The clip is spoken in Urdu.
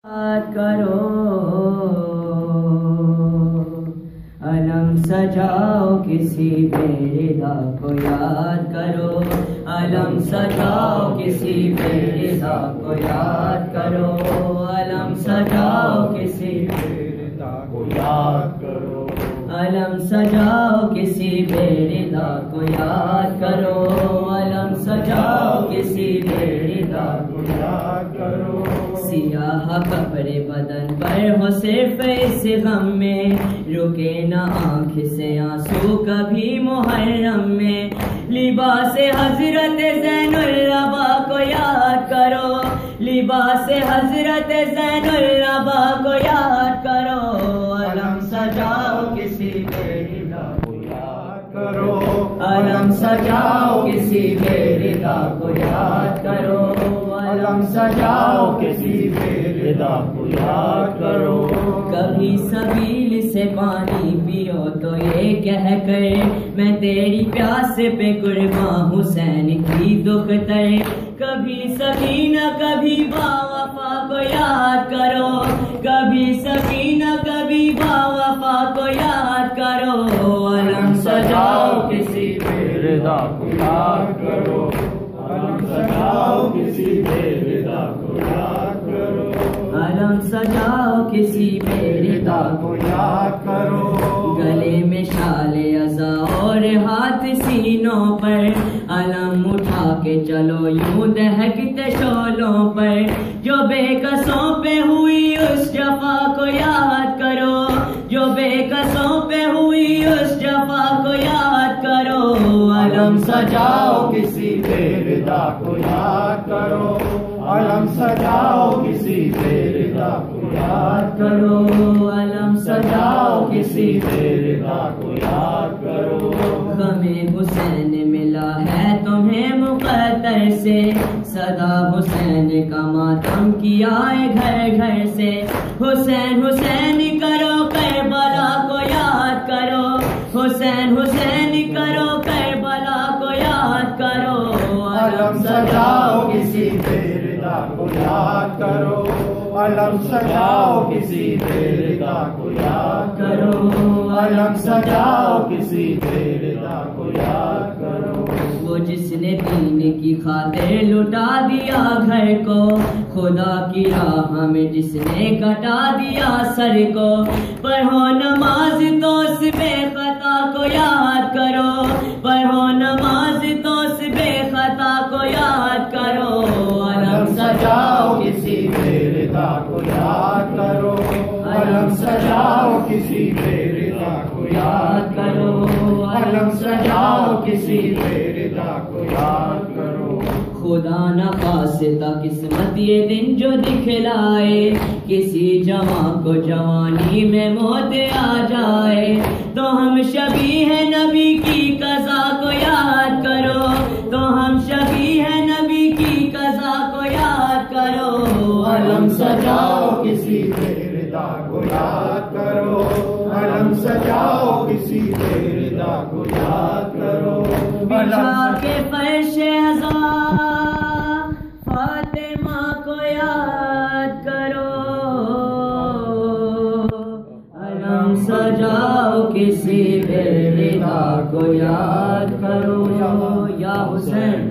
کرو علم سجاؤ کسی بے-رضا کو یاد کرو، علم سجاؤ کسی بے-رضا کو یاد کرو، علم سجاؤ کسی بے-رضا کو یاد کرو، علم سجاؤ کسی بے-رضا کو یاد کرو، علم سجاؤ کسی بے-رضا کو یاد کرو۔ سیاہ قبر بدن پر ہو صرف اس غم میں، رکے نہ آنکھ سے آنسو کبھی محرم میں، لباس حضرت زین العبا کو یاد کرو، لباس حضرت زین العبا کو یاد کرو، علم سجاؤ کسی بے-رضا کو یاد کرو، علم سجاؤ کسی بے-رضا کو یاد کرو، علم سجاؤ کسی بے-رضا کو یاد کرو۔ کبھی سبیل سے پانی پیو تو یہ کہہ کر میں تیری پیاس پہ قرباں حسین کی دختر، کبھی سکینہ کبھی باوفا کو یاد کرو، کبھی سکینہ کبھی باوفا کو یاد کرو، علم سجاؤ کسی بے-رضا کو یاد کرو، علم سجاؤ کسی بے-رضا کو یاد کرو، علم سجاؤ کسی بے-رضا کو یاد کرو۔ گلے میں شال عزا اور ہاتھ سینوں پر، علم اٹھا کے چلو یوں دہکتے شعلوں پر، جو بے کسوں پہ ہوئی اس جفا کو یاد کرو، جو بے کسوں پہ ہوئی اس جفا کو یاد کرو، علم سجاؤ کسی بے-رضا کو یاد کرو، علم سجاؤ کسی بے-رضا کو یاد کرو، علم سجاؤ کسی بے-رضا کو یاد کرو۔ غمِ حسین ملا ہے تمہیں مقدر سے، صدا حسین کا ماتم کیا ہے گھر گھر سے، حسین حسین کرو کربلا کو یاد کرو، حسین حسین کرو کربلا کو یاد کرو، علم سجاؤ کسی بے-رضا کو یاد کرو، علم سجاؤ کسی بے-رضا کو یاد کرو، علم سجاؤ کسی بے-رضا کو یاد کرو۔ وہ جس نے دین کی خاطر لٹا دیا گھر کو، خدا کی راہ میں جس نے کٹا دیا سر کو، پڑھو نماز تو اس بے خطا کو یاد کرو، پڑھو نماز تو اس بے خطا کو یاد کرو، علم سجاؤ کسی بے-رضا کو یاد کرو، علم سجاؤ کسی بے-رضا کو یاد کرو، علم سجاؤ کسی بے-رضا کو یاد کرو۔ خدا نخواستہ قسمت یہ دن جو دکھلائے، کسی جوان کو جوانی میں موت آ جائے، تو ہم شبیہ نبی کی قضا کو یاد کرو، تو ہم شبیہ نبی کی قضا کو یاد کرو، علم سجاؤ کسی بے-رضا کو یاد کرو، علم سجاؤ کسی بے-رضا کو یاد کرو، بچھا کے فرش عزا فاطمہ کو یاد کرو، علم سجاؤ کسی بے-رضا کو یاد کرو، یا حسین